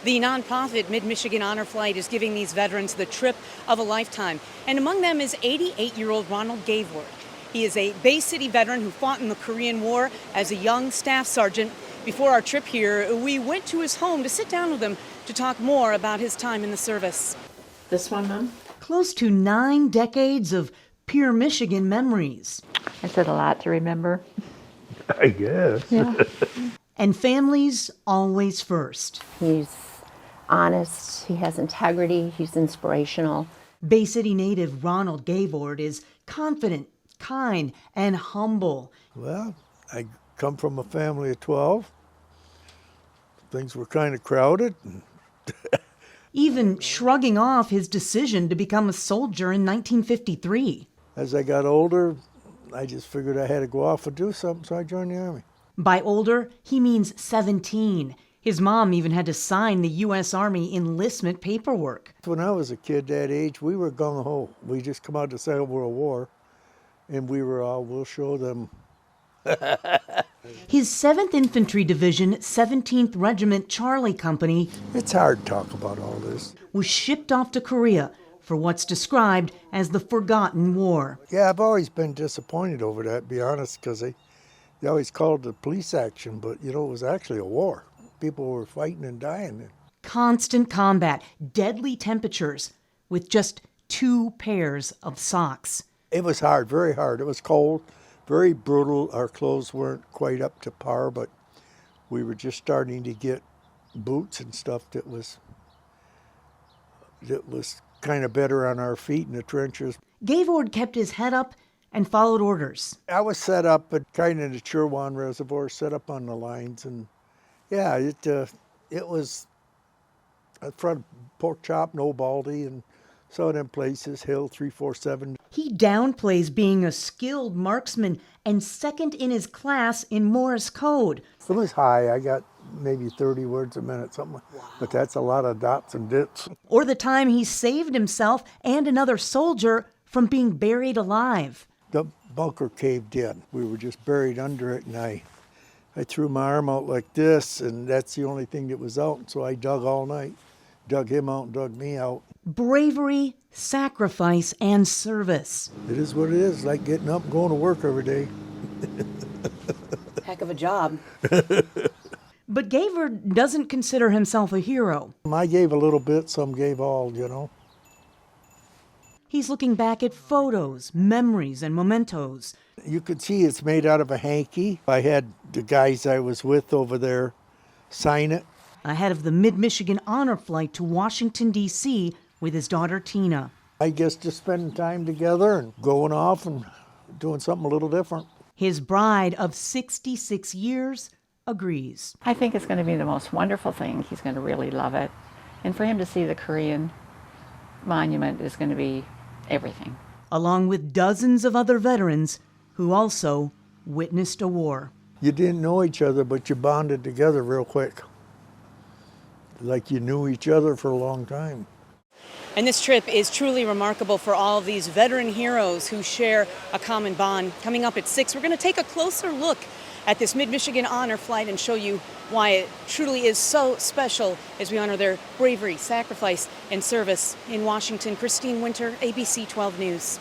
The nonprofit Mid-Michigan Honor Flight is giving these veterans the trip of a lifetime. And among them is 88-year-old Ronald Gaveward. He is a Bay City veteran who fought in the Korean War as a young staff sergeant. Before our trip here, we went to his home to sit down with him to talk more about his time in the service. This one, Mom? Close to 9 decades of pure Michigan memories. Is it a lot to remember? I guess. Yeah. And families always first. He's honest, he has integrity, he's inspirational. Bay City native Ronald Gaveward is confident, kind, and humble. Well, I come from a family of 12. Things were kind of crowded. Even shrugging off his decision to become a soldier in 1953. As I got older, I just figured I had to go off and do something, so I joined the Army. By older, he means 17. His mom even had to sign the U.S. Army enlistment paperwork. When I was a kid that age, we were gung-ho. We just come out of the Second World War, and we were all, we'll show them. His 7th Infantry Division, 17th Regiment Charlie Company, It's hard to talk about all this. was shipped off to Korea for what's described as the Forgotten War. Yeah, I've always been disappointed over that, to be honest, because they always called it a police action, but, it was actually a war. People were fighting and dying. Constant combat, deadly temperatures, with just 2 pairs of socks. It was hard, very hard. It was cold, very brutal. Our clothes weren't quite up to par, but we were just starting to get boots and stuff that was kind of better on our feet in the trenches. Gaveward kept his head up and followed orders. I was set up at kind of the Chirwan Reservoir, set up on the lines, and yeah, it was in front of Pork Chop, No Baldy, and some of them places, Hill 347. He downplays being a skilled marksman and second in his class in Morse code. It was high. I got maybe 30 words a minute, something. Wow. But that's a lot of dots and dits. Or the time he saved himself and another soldier from being buried alive. The bunker caved in. We were just buried under it, and I threw my arm out like this, and that's the only thing that was out. So I dug all night, dug him out and dug me out. Bravery, sacrifice, and service. It is what it is, like getting up and going to work every day. Heck of a job. But Gaveward doesn't consider himself a hero. I gave a little bit, some gave all, He's looking back at photos, memories, and mementos. You could see it's made out of a hanky. I had the guys I was with over there sign it. Ahead of the Mid-Michigan Honor Flight to Washington, D.C. with his daughter Tina. I guess just spending time together and going off and doing something a little different. His bride of 66 years agrees. I think it's going to be the most wonderful thing. He's going to really love it. And for him to see the Korean monument is going to be everything. Along with dozens of other veterans who also witnessed a war. You didn't know each other, but you bonded together real quick. Like you knew each other for a long time. And this trip is truly remarkable for all of these veteran heroes who share a common bond. Coming up at 6, we're going to take a closer look at this Mid-Michigan Honor Flight and show you why it truly is so special as we honor their bravery, sacrifice, and service. In Washington, Christine Winter, ABC 12 News.